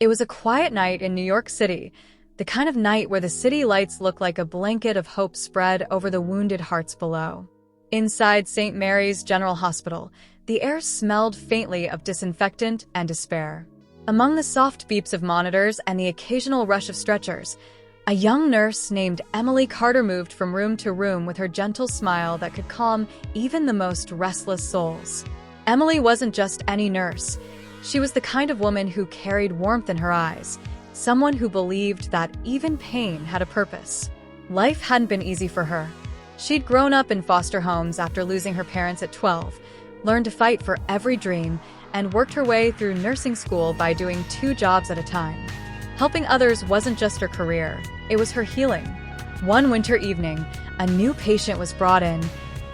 It was a quiet night in New York City, the kind of night where the city lights look like a blanket of hope spread over the wounded hearts below. Inside St. Mary's General Hospital, the air smelled faintly of disinfectant and despair. Among the soft beeps of monitors and the occasional rush of stretchers, a young nurse named Emily Carter moved from room to room with her gentle smile that could calm even the most restless souls. Emily wasn't just any nurse. She was the kind of woman who carried warmth in her eyes, someone who believed that even pain had a purpose. Life hadn't been easy for her. She'd grown up in foster homes after losing her parents at 12, learned to fight for every dream, and worked her way through nursing school by doing 2 jobs at a time. Helping others wasn't just her career, it was her healing. One winter evening, a new patient was brought in,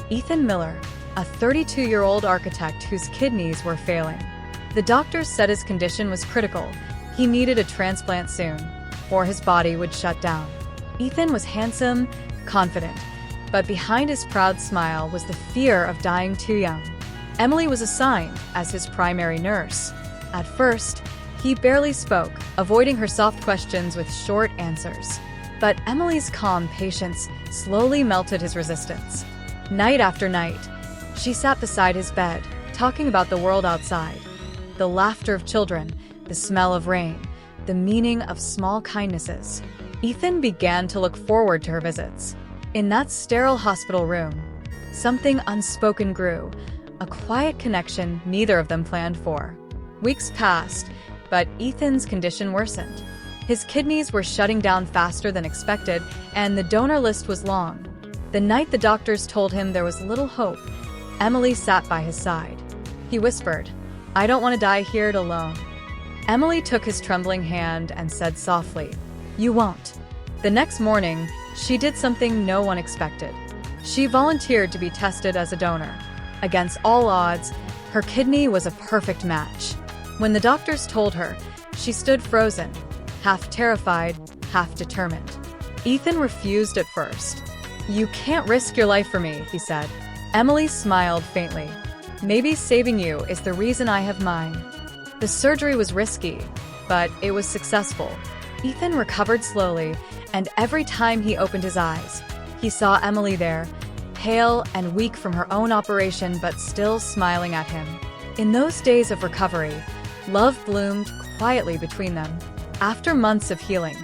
Ethan Miller, a 32-year-old architect whose kidneys were failing. The doctors said his condition was critical. He needed a transplant soon, or his body would shut down. Ethan was handsome, confident, but behind his proud smile was the fear of dying too young. Emily was assigned as his primary nurse. At first, he barely spoke, avoiding her soft questions with short answers. But Emily's calm patience slowly melted his resistance. Night after night, she sat beside his bed, talking about the world outside. The laughter of children, the smell of rain, the meaning of small kindnesses. Ethan began to look forward to her visits. In that sterile hospital room, something unspoken grew, a quiet connection neither of them planned for. Weeks passed, but Ethan's condition worsened. His kidneys were shutting down faster than expected, and the donor list was long. The night the doctors told him there was little hope, Emily sat by his side. He whispered, "I don't want to die here alone." Emily took his trembling hand and said softly, "You won't." The next morning, she did something no one expected. She volunteered to be tested as a donor. Against all odds, her kidney was a perfect match. When the doctors told her, she stood frozen, half terrified, half determined. Ethan refused at first. "You can't risk your life for me," he said. Emily smiled faintly. "Maybe saving you is the reason I have mine." The surgery was risky, but it was successful. Ethan recovered slowly, and every time he opened his eyes, he saw Emily there, pale and weak from her own operation but still smiling at him. In those days of recovery, love bloomed quietly between them. After months of healing,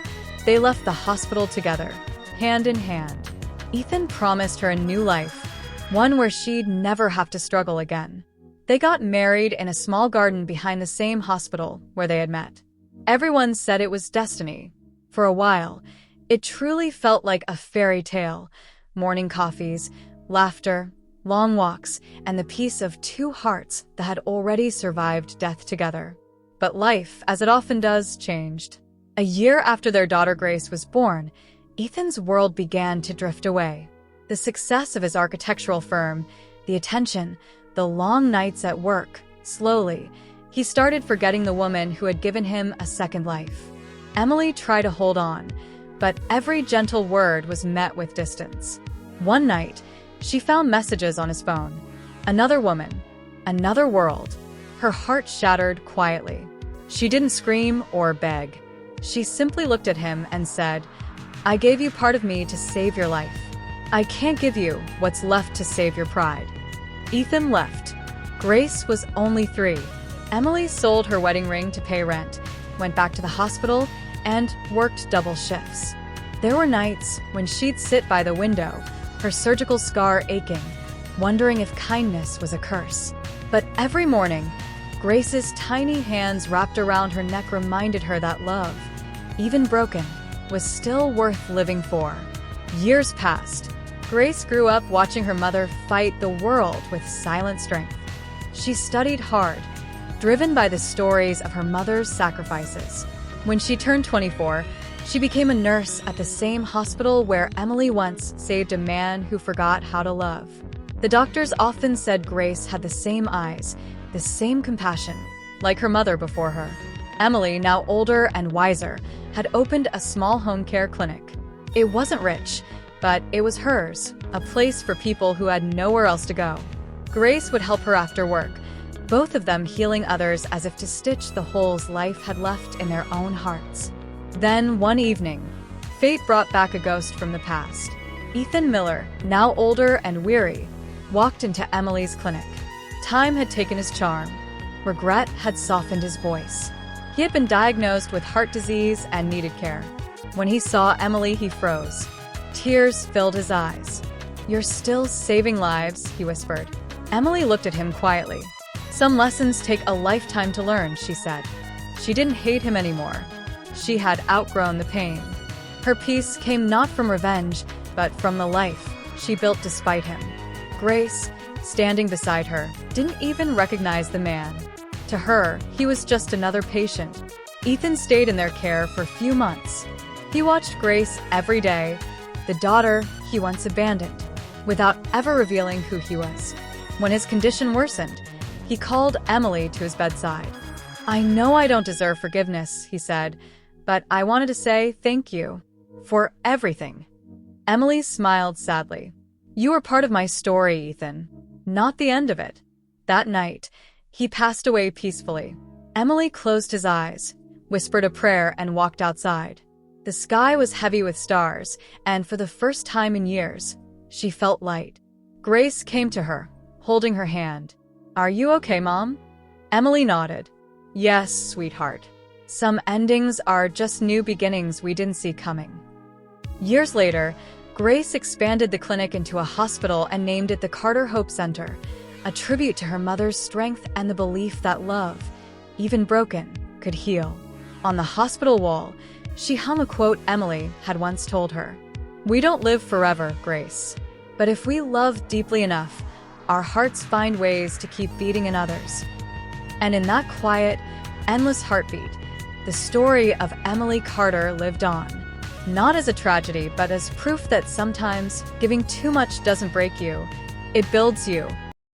they left the hospital together, hand in hand. Ethan promised her a new life, one where she'd never have to struggle again. They got married in a small garden behind the same hospital where they had met. Everyone said it was destiny. For a while, it truly felt like a fairy tale. Morning coffees, laughter, long walks, and the peace of 2 hearts that had already survived death together. But life, as it often does, changed. A year after their daughter Grace was born, Ethan's world began to drift away. The success of his architectural firm, the attention, the long nights at work, slowly, he started forgetting the woman who had given him a second life. Emily tried to hold on, but every gentle word was met with distance. One night, she found messages on his phone. Another woman, another world. Her heart shattered quietly. She didn't scream or beg. She simply looked at him and said, "I gave you part of me to save your life. I can't give you what's left to save your pride." Ethan left. Grace was only 3. Emily sold her wedding ring to pay rent, went back to the hospital, and worked double shifts. There were nights when she'd sit by the window, her surgical scar aching, wondering if kindness was a curse. But every morning, Grace's tiny hands wrapped around her neck reminded her that love, even broken, was still worth living for. Years passed. Grace grew up watching her mother fight the world with silent strength. She studied hard, driven by the stories of her mother's sacrifices. When she turned 24, she became a nurse at the same hospital where Emily once saved a man who forgot how to love. The doctors often said Grace had the same eyes, the same compassion, like her mother before her. Emily, now older and wiser, had opened a small home care clinic. It wasn't rich, but it was hers, a place for people who had nowhere else to go. Grace would help her after work, both of them healing others as if to stitch the holes life had left in their own hearts. Then, one evening, fate brought back a ghost from the past. Ethan Miller, now older and weary, walked into Emily's clinic. Time had taken his charm. Regret had softened his voice. He had been diagnosed with heart disease and needed care. When he saw Emily, he froze. Tears filled his eyes. "You're still saving lives," he whispered. Emily looked at him quietly. "Some lessons take a lifetime to learn," she said. She didn't hate him anymore. She had outgrown the pain. Her peace came not from revenge, but from the life she built despite him. Grace, standing beside her, didn't even recognize the man. To her, he was just another patient. Ethan stayed in their care for a few months. He watched Grace every day, the daughter he once abandoned, without ever revealing who he was. When his condition worsened, he called Emily to his bedside. "I know I don't deserve forgiveness," he said, "but I wanted to say thank you for everything." Emily smiled sadly. "You were part of my story, Ethan, not the end of it." That night, he passed away peacefully. Emily closed his eyes, whispered a prayer, and walked outside. The sky was heavy with stars, and for the first time in years, she felt light. Grace came to her, holding her hand. "Are you okay, Mom?" Emily nodded. "Yes, sweetheart. Some endings are just new beginnings we didn't see coming." Years later, Grace expanded the clinic into a hospital and named it the Carter Hope Center, a tribute to her mother's strength and the belief that love, even broken, could heal. On the hospital wall, she hung a quote Emily had once told her. "We don't live forever, Grace. But if we love deeply enough, our hearts find ways to keep beating in others." And in that quiet, endless heartbeat, the story of Emily Carter lived on. Not as a tragedy, but as proof that sometimes giving too much doesn't break you, it builds you.